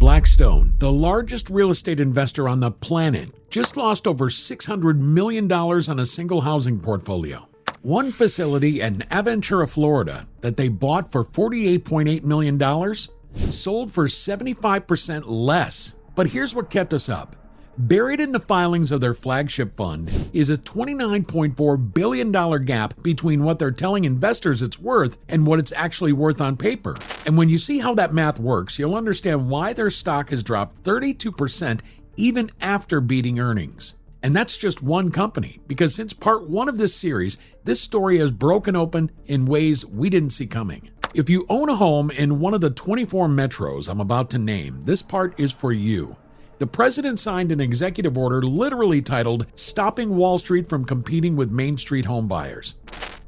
Blackstone, the largest real estate investor on the planet, just lost over $600 million on a single housing portfolio. One facility in Aventura, Florida, that they bought for $48.8 million, sold for 75% less. But here's what kept us up. Buried in the filings of their flagship fund is a $29.4 billion gap between what they're telling investors it's worth and what it's actually worth on paper. And when you see how that math works, you'll understand why their stock has dropped 32% even after beating earnings. And that's just one company, because since part one of this series, this story has broken open in ways we didn't see coming. If you own a home in one of the 24 metros I'm about to name, this part is for you. The president signed an executive order literally titled Stopping Wall Street from Competing with Main Street Home Buyers.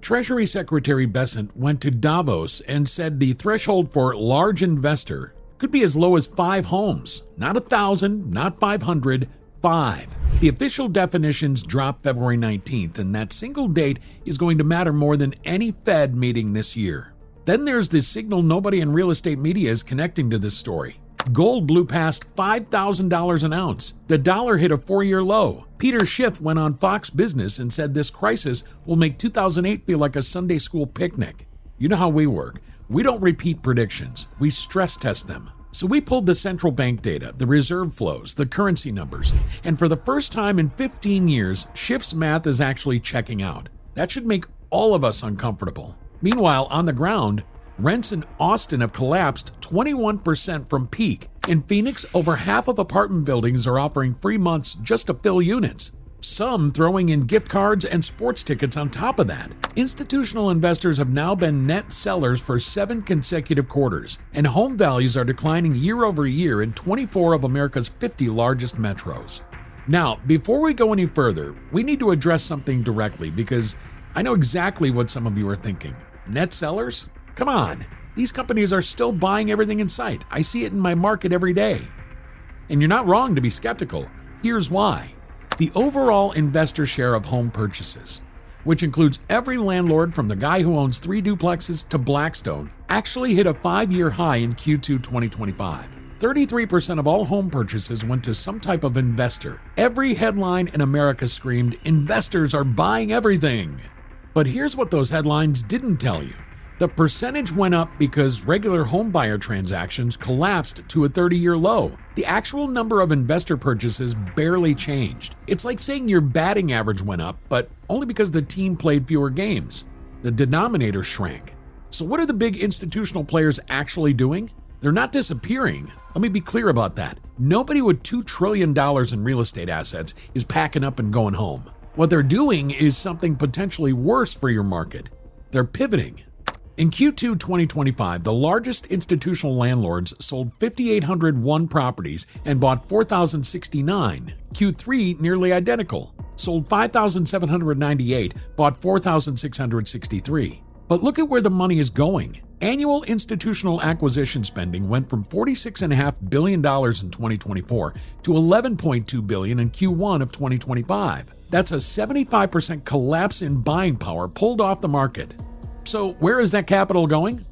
Treasury Secretary Bessent went to Davos and said the threshold for large investor could be as low as 5 homes. Not 1,000, not 500, 5. The official definitions drop February 19th, and that single date is going to matter more than any Fed meeting this year. Then there's the signal nobody in real estate media is connecting to this story. Gold blew past $5,000 an ounce. The dollar hit a 4-year low. Peter Schiff went on Fox Business and said this crisis will make 2008 feel like a Sunday school picnic. You know how we work. We don't repeat predictions. We stress test them. So we pulled the central bank data, the reserve flows, the currency numbers, and for the first time in 15 years, Schiff's math is actually checking out. That should make all of us uncomfortable. Meanwhile, on the ground, rents in Austin have collapsed 21% from peak. In Phoenix, over half of apartment buildings are offering free months just to fill units. Some throwing in gift cards and sports tickets on top of that. Institutional investors have now been net sellers for 7 consecutive quarters, and home values are declining year over year in 24 of America's 50 largest metros. Now, before we go any further, we need to address something directly because I know exactly what some of you are thinking. Net sellers? Come on. These companies are still buying everything in sight. I see it in my market every day. And you're not wrong to be skeptical. Here's why. The overall investor share of home purchases, which includes every landlord from the guy who owns 3 duplexes to Blackstone, actually hit a 5-year high in Q2 2025. 33% of all home purchases went to some type of investor. Every headline in America screamed, "Investors are buying everything." But here's what those headlines didn't tell you. The percentage went up because regular home buyer transactions collapsed to a 30-year low. The actual number of investor purchases barely changed. It's like saying your batting average went up, but only because the team played fewer games. The denominator shrank. So what are the big institutional players actually doing? They're not disappearing. Let me be clear about that. Nobody with $2 trillion in real estate assets is packing up and going home. What they're doing is something potentially worse for your market. They're pivoting. In Q2 2025, the largest institutional landlords sold 5,801 properties and bought 4,069. Q3, nearly identical. Sold 5,798, bought 4,663. But look at where the money is going. Annual institutional acquisition spending went from $46.5 billion in 2024 to $11.2 billion in Q1 of 2025. That's a 75% collapse in buying power pulled off the market. So where is that capital going?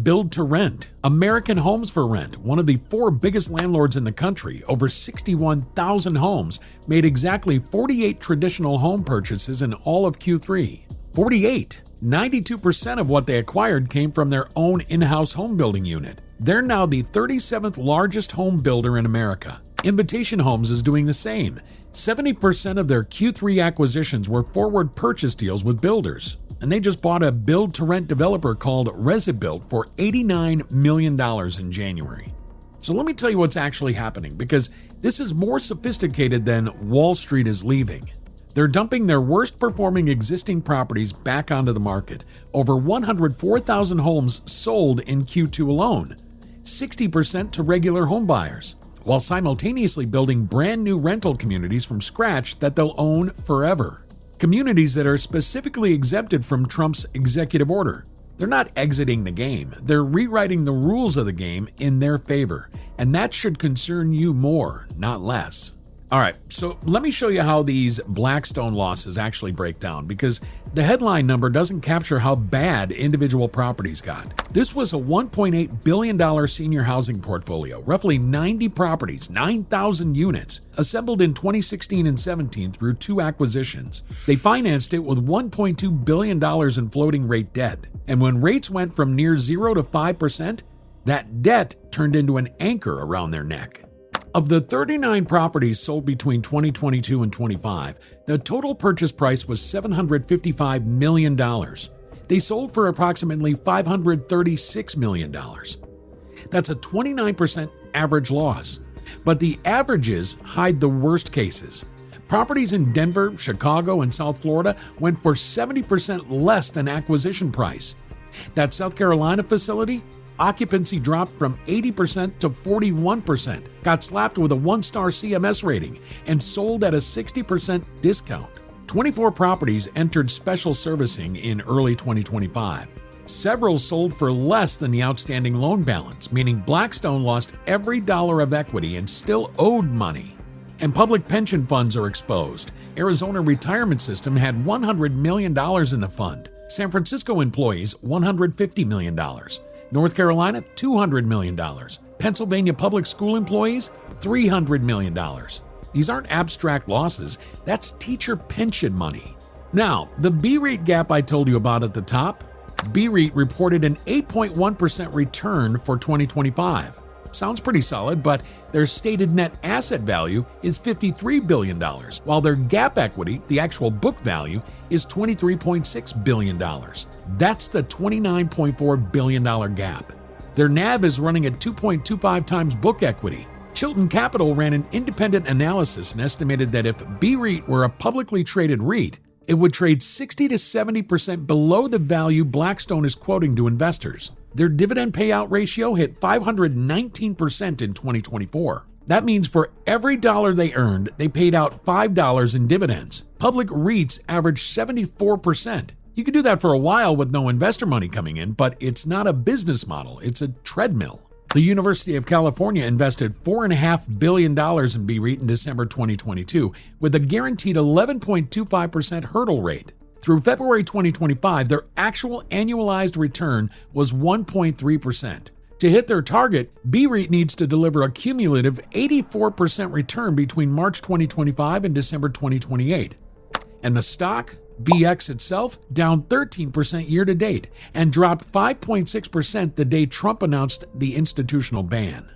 Build to rent. American Homes for Rent, one of the 4 biggest landlords in the country, over 61,000 homes, made exactly 48 traditional home purchases in all of Q3. 48! 92% of what they acquired came from their own in-house home building unit. They're now the 37th largest home builder in America. Invitation Homes is doing the same. 70% of their Q3 acquisitions were forward purchase deals with builders. And they just bought a build-to-rent developer called ResiBuilt for $89 million in January. So let me tell you what's actually happening, because this is more sophisticated than Wall Street is leaving. They're dumping their worst-performing existing properties back onto the market. Over 104,000 homes sold in Q2 alone, 60% to regular home buyers, while simultaneously building brand-new rental communities from scratch that they'll own forever. Communities that are specifically exempted from Trump's executive order. They're not exiting the game. They're rewriting the rules of the game in their favor. And that should concern you more, not less. All right, so let me show you how these Blackstone losses actually break down, because the headline number doesn't capture how bad individual properties got. This was a $1.8 billion senior housing portfolio, roughly 90 properties, 9,000 units, assembled in 2016 and 17 through 2 acquisitions. They financed it with $1.2 billion in floating rate debt. And when rates went from near 0 to 5%, that debt turned into an anchor around their neck. Of the 39 properties sold between 2022 and 25, the total purchase price was $755 million. They sold for approximately $536 million. That's a 29% average loss. But the averages hide the worst cases. Properties in Denver, Chicago, and South Florida went for 70% less than acquisition price. That South Carolina facility, occupancy dropped from 80% to 41%, got slapped with a 1-star CMS rating, and sold at a 60% discount. 24 properties entered special servicing in early 2025. Several sold for less than the outstanding loan balance, meaning Blackstone lost every dollar of equity and still owed money. And public pension funds are exposed. Arizona Retirement System had $100 million in the fund. San Francisco employees, $150 million. North Carolina, $200 million. Pennsylvania public school employees, $300 million. These aren't abstract losses, that's teacher pension money. Now, the B-REIT gap I told you about at the top, B-REIT reported an 8.1% return for 2025. Sounds pretty solid, but their stated net asset value is $53 billion, while their GAAP equity, the actual book value, is $23.6 billion. That's the $29.4 billion gap. Their NAV is running at 2.25 times book equity. Chilton Capital ran an independent analysis and estimated that if B-REIT were a publicly traded REIT, it would trade 60 to 70% below the value Blackstone is quoting to investors. Their dividend payout ratio hit 519% in 2024. That means for every dollar they earned, they paid out $5 in dividends. Public REITs average 74%. You could do that for a while with no investor money coming in, but it's not a business model, it's a treadmill. The University of California invested $4.5 billion in B-REIT in December 2022 with a guaranteed 11.25% hurdle rate. Through February 2025, their actual annualized return was 1.3%. To hit their target, B-REIT needs to deliver a cumulative 84% return between March 2025 and December 2028. And the stock, BX itself, down 13% year to date and dropped 5.6% the day Trump announced the institutional ban.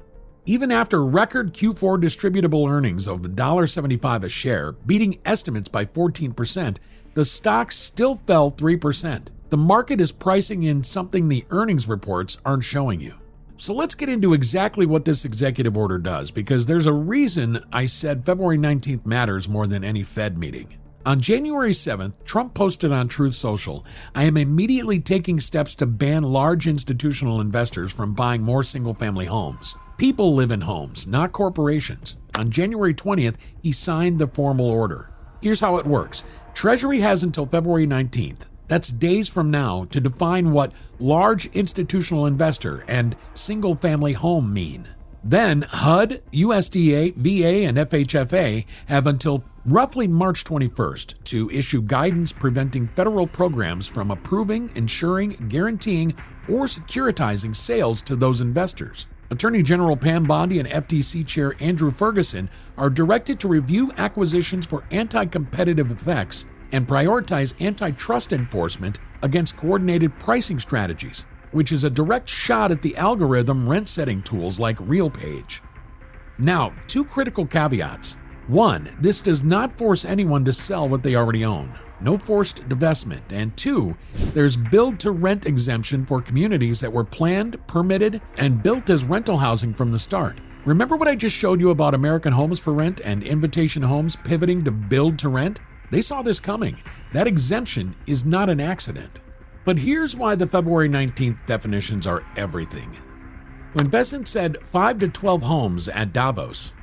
Even after record Q4 distributable earnings of $1.75 a share, beating estimates by 14%, the stock still fell 3%. The market is pricing in something the earnings reports aren't showing you. So let's get into exactly what this executive order does, because there's a reason I said February 19th matters more than any Fed meeting. On January 7th, Trump posted on Truth Social, "I am immediately taking steps to ban large institutional investors from buying more single-family homes. People live in homes, not corporations." On January 20th, he signed the formal order. Here's how it works. Treasury has until February 19th, that's days from now, to define what large institutional investor and single-family home mean. Then HUD, USDA, VA, and FHFA have until roughly March 21st to issue guidance preventing federal programs from approving, insuring, guaranteeing, or securitizing sales to those investors. Attorney General Pam Bondi and FTC Chair Andrew Ferguson are directed to review acquisitions for anti-competitive effects and prioritize antitrust enforcement against coordinated pricing strategies, which is a direct shot at the algorithm rent-setting tools like RealPage. Now, 2 critical caveats. 1, this does not force anyone to sell what they already own. No forced divestment. And 2, there's build-to-rent exemption for communities that were planned, permitted, and built as rental housing from the start. Remember what I just showed you about American Homes for Rent and Invitation Homes pivoting to build-to-rent? They saw this coming. That exemption is not an accident. But here's why the February 19th definitions are everything. When Bessent said 5 to 12 homes at Davos,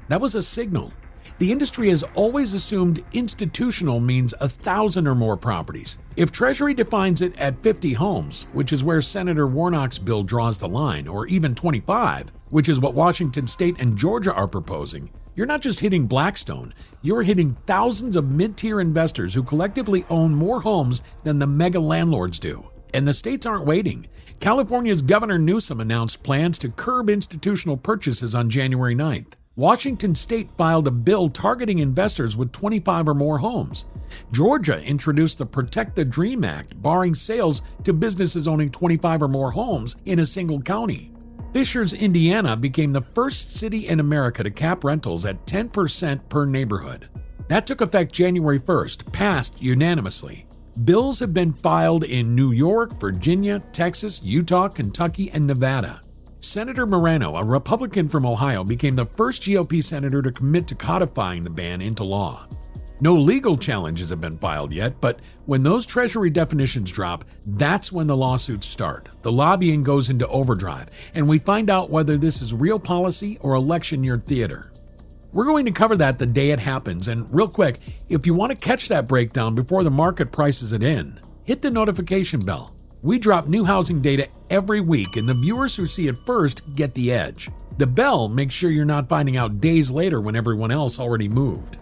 that was a signal. The industry has always assumed institutional means 1,000 or more properties. If Treasury defines it at 50 homes, which is where Senator Warnock's bill draws the line, or even 25, which is what Washington State and Georgia are proposing, you're not just hitting Blackstone, you're hitting thousands of mid-tier investors who collectively own more homes than the mega landlords do. And the states aren't waiting. California's Governor Newsom announced plans to curb institutional purchases on January 9th. Washington State filed a bill targeting investors with 25 or more homes. Georgia introduced the Protect the Dream Act, barring sales to businesses owning 25 or more homes in a single county. Fishers, Indiana became the first city in America to cap rentals at 10% per neighborhood. That took effect January 1st, passed unanimously. Bills have been filed in New York, Virginia, Texas, Utah, Kentucky, and Nevada. Senator Moreno, a Republican from Ohio, became the first GOP senator to commit to codifying the ban into law. No legal challenges have been filed yet, but when those Treasury definitions drop, that's when the lawsuits start. The lobbying goes into overdrive, and we find out whether this is real policy or election year theater. We're going to cover that the day it happens, and real quick, if you want to catch that breakdown before the market prices it in, hit the notification bell. We drop new housing data every week, and the viewers who see it first get the edge. The bell makes sure you're not finding out days later when everyone else already moved.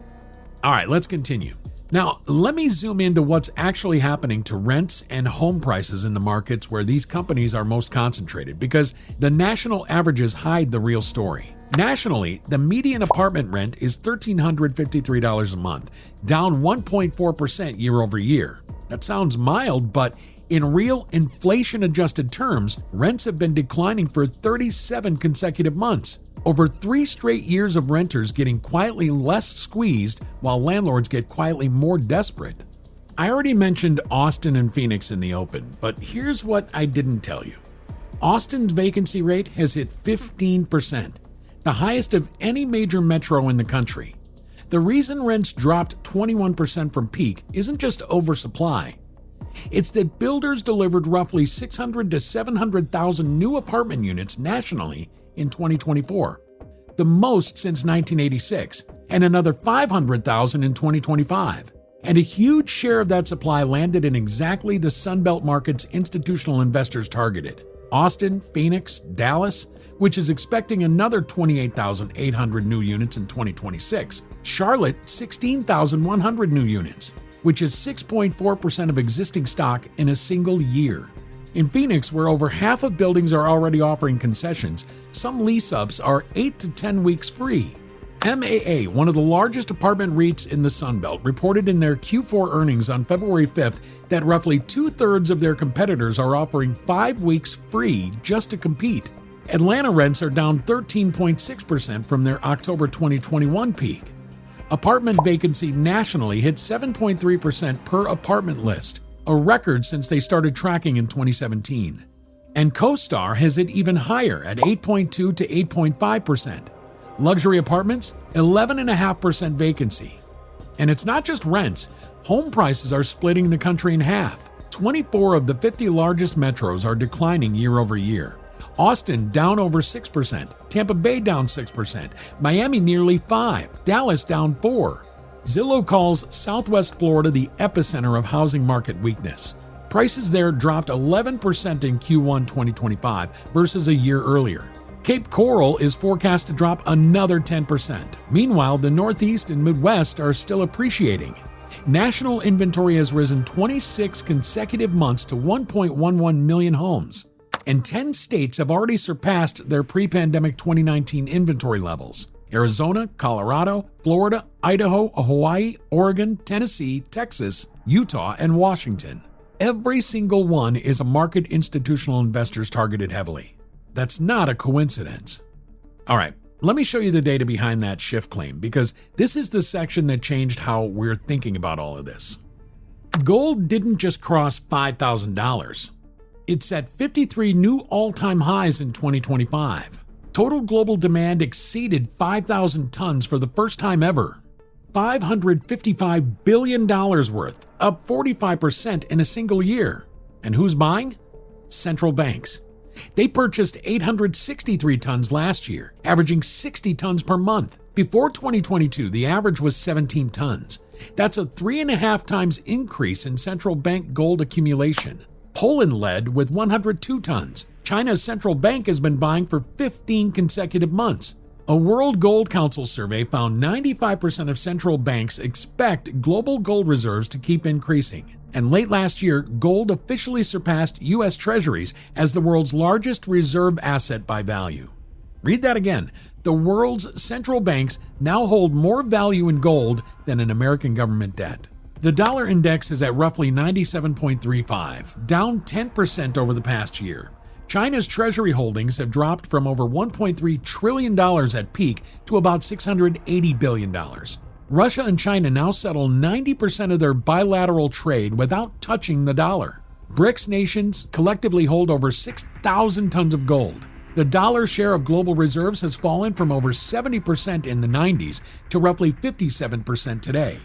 All right, let's continue. Now, let me zoom into what's actually happening to rents and home prices in the markets where these companies are most concentrated, because the national averages hide the real story. Nationally, the median apartment rent is $1,353 a month, down 1.4% year over year. That sounds mild, but in real inflation-adjusted terms, rents have been declining for 37 consecutive months. Over 3 straight years of renters getting quietly less squeezed while landlords get quietly more desperate. I already mentioned Austin and Phoenix in the open, but here's what I didn't tell you. Austin's vacancy rate has hit 15%, the highest of any major metro in the country. The reason rents dropped 21% from peak isn't just oversupply. It's that builders delivered roughly 600 to 700,000 new apartment units nationally in 2024, the most since 1986, and another 500,000 in 2025. And a huge share of that supply landed in exactly the Sunbelt markets institutional investors targeted: Austin, Phoenix, Dallas, which is expecting another 28,800 new units in 2026, Charlotte, 16,100 new units, which is 6.4% of existing stock in a single year. In Phoenix, where over half of buildings are already offering concessions, some lease-ups are 8 to 10 weeks free. MAA, one of the largest apartment REITs in the Sunbelt, reported in their Q4 earnings on February 5th that roughly 2/3 of their competitors are offering 5 weeks free just to compete. Atlanta rents are down 13.6% from their October 2021 peak. Apartment vacancy nationally hit 7.3% per apartment list, a record since they started tracking in 2017. And CoStar has hit even higher at 8.2 to 8.5%. Luxury apartments, 11.5% vacancy. And it's not just rents. Home prices are splitting the country in half. 24 of the 50 largest metros are declining year over year. Austin down over 6%, Tampa Bay down 6%, Miami nearly 5%, Dallas down 4%. Zillow calls Southwest Florida the epicenter of housing market weakness. Prices there dropped 11% in Q1 2025 versus a year earlier. Cape Coral is forecast to drop another 10%. Meanwhile, the Northeast and Midwest are still appreciating. National inventory has risen 26 consecutive months to 1.11 million homes. And 10 states have already surpassed their pre-pandemic 2019 inventory levels: Arizona, Colorado, Florida, Idaho, Hawaii, Oregon, Tennessee, Texas, Utah, and Washington. Every single one is a market institutional investors targeted heavily. That's not a coincidence. All right, let me show you the data behind that shift claim, because this is the section that changed how we're thinking about all of this. Gold didn't just cross $5,000. It set 53 new all-time highs in 2025. Total global demand exceeded 5,000 tons for the first time ever. $555 billion worth, up 45% in a single year. And who's buying? Central banks. They purchased 863 tons last year, averaging 60 tons per month. Before 2022, the average was 17 tons. That's a 3.5 times increase in central bank gold accumulation. Poland led with 102 tons. China's central bank has been buying for 15 consecutive months. A World Gold Council survey found 95% of central banks expect global gold reserves to keep increasing. And late last year, gold officially surpassed U.S. Treasuries as the world's largest reserve asset by value. Read that again. The world's central banks now hold more value in gold than in American government debt. The dollar index is at roughly 97.35, down 10% over the past year. China's treasury holdings have dropped from over $1.3 trillion at peak to about $680 billion. Russia and China now settle 90% of their bilateral trade without touching the dollar. BRICS nations collectively hold over 6,000 tons of gold. The dollar share of global reserves has fallen from over 70% in the 90s to roughly 57% today.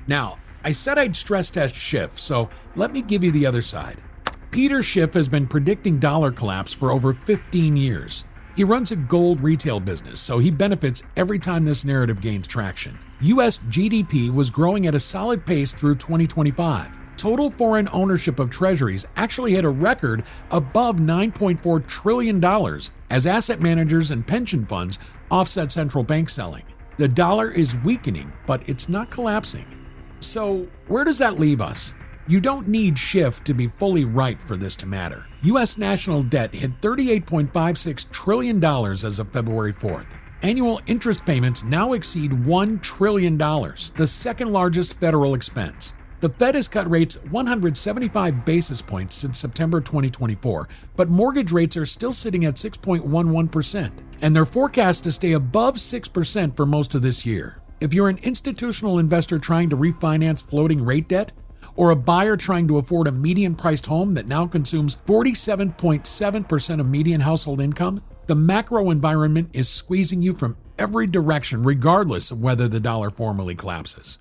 Now, I said I'd stress test Schiff, so let me give you the other side. Peter Schiff has been predicting dollar collapse for over 15 years. He runs a gold retail business, so he benefits every time this narrative gains traction. U.S. GDP was growing at a solid pace through 2025. Total foreign ownership of treasuries actually hit a record above $9.4 trillion as asset managers and pension funds offset central bank selling. The dollar is weakening, but it's not collapsing. So where does that leave us? You don't need Schiff to be fully right for this to matter. U.S. national debt hit $38.56 trillion as of February 4th. Annual interest payments now exceed $1 trillion, the second largest federal expense. The Fed has cut rates 175 basis points since September 2024, but mortgage rates are still sitting at 6.11%, and they're forecast to stay above 6% for most of this year. If you're an institutional investor trying to refinance floating rate debt, or a buyer trying to afford a median-priced home that now consumes 47.7% of median household income, the macro environment is squeezing you from every direction regardless of whether the dollar formally collapses.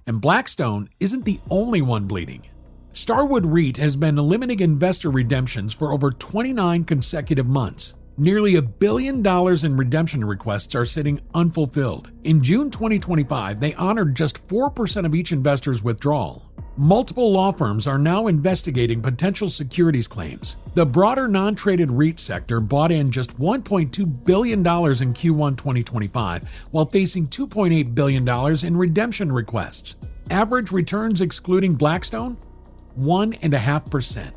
And Blackstone isn't the only one bleeding. Starwood REIT has been limiting investor redemptions for over 29 consecutive months. Nearly $1 billion in redemption requests are sitting unfulfilled. In June 2025, they honored just 4% of each investor's withdrawal. Multiple law firms are now investigating potential securities claims. The broader non-traded REIT sector bought in just $1.2 billion in Q1 2025, while facing $2.8 billion in redemption requests. Average returns excluding Blackstone? 1.5%.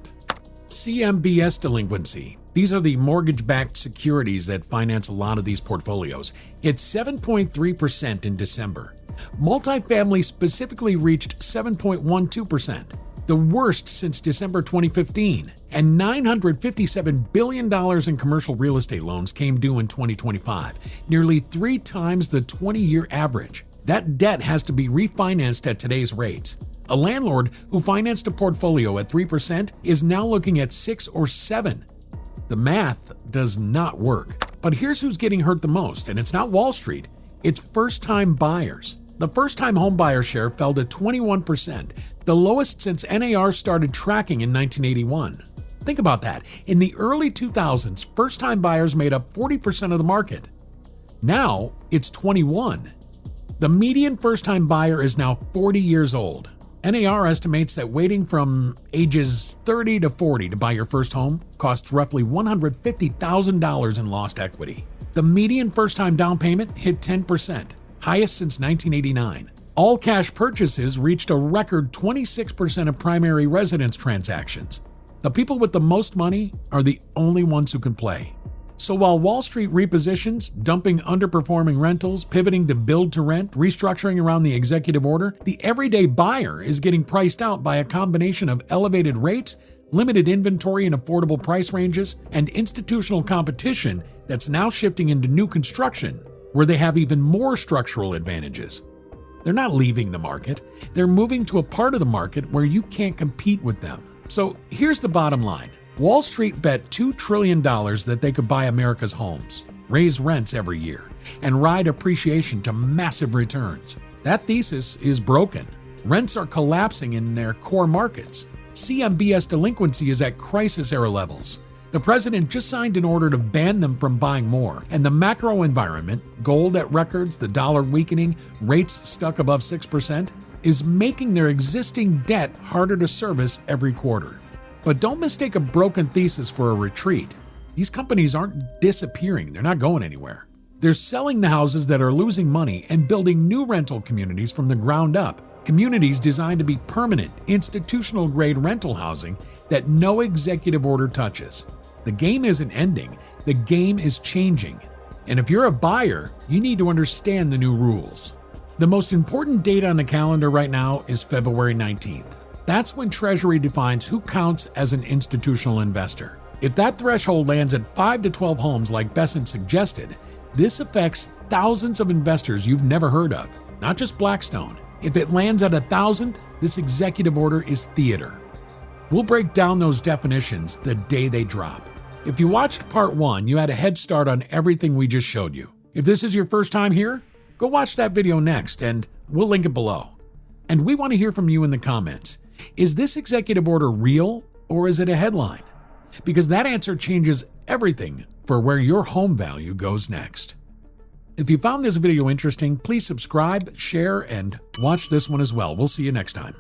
CMBS delinquency. These are the mortgage-backed securities that finance a lot of these portfolios. It's 7.3% in December. Multifamily specifically reached 7.12%, the worst since December 2015, and $957 billion in commercial real estate loans came due in 2025, nearly 3 times the 20-year average. That debt has to be refinanced at today's rates. A landlord who financed a portfolio at 3% is now looking at 6 or 7. The math does not work. But here's who's getting hurt the most, and it's not Wall Street, it's first-time buyers. The first-time home buyer share fell to 21%, the lowest since NAR started tracking in 1981. Think about that. In the early 2000s, first-time buyers made up 40% of the market. Now, it's 21%. The median first-time buyer is now 40 years old. NAR estimates that waiting from ages 30 to 40 to buy your first home costs roughly $150,000 in lost equity. The median first-time down payment hit 10%. Highest since 1989. All cash purchases reached a record 26% of primary residence transactions. The people with the most money are the only ones who can play. So while Wall Street repositions, dumping underperforming rentals, pivoting to build to rent, restructuring around the executive order, the everyday buyer is getting priced out by a combination of elevated rates, limited inventory in affordable price ranges, and institutional competition that's now shifting into new construction, where they have even more structural advantages. They're not leaving the market. They're moving to a part of the market where you can't compete with them. So here's the bottom line. Wall Street bet $2 trillion that they could buy America's homes, raise rents every year, and ride appreciation to massive returns. That thesis is broken. Rents are collapsing in their core markets. CMBS delinquency is at crisis-era levels. The president just signed an order to ban them from buying more, and the macro environment, gold at records, the dollar weakening, rates stuck above 6%, is making their existing debt harder to service every quarter. But don't mistake a broken thesis for a retreat. These companies aren't disappearing, they're not going anywhere. They're selling the houses that are losing money and building new rental communities from the ground up. Communities designed to be permanent, institutional-grade rental housing that no executive order touches. The game isn't ending, the game is changing. And if you're a buyer, you need to understand the new rules. The most important date on the calendar right now is February 19th. That's when Treasury defines who counts as an institutional investor. If that threshold lands at 5 to 12 homes like Besant suggested, this affects thousands of investors you've never heard of, not just Blackstone. If it lands at 1,000, this executive order is theater. We'll break down those definitions the day they drop. If you watched part 1, you had a head start on everything we just showed you. If this is your first time here, go watch that video next, and we'll link it below. And we want to hear from you in the comments. Is this executive order real, or is it a headline? Because that answer changes everything for where your home value goes next. If you found this video interesting, please subscribe, share, and watch this one as well. We'll see you next time.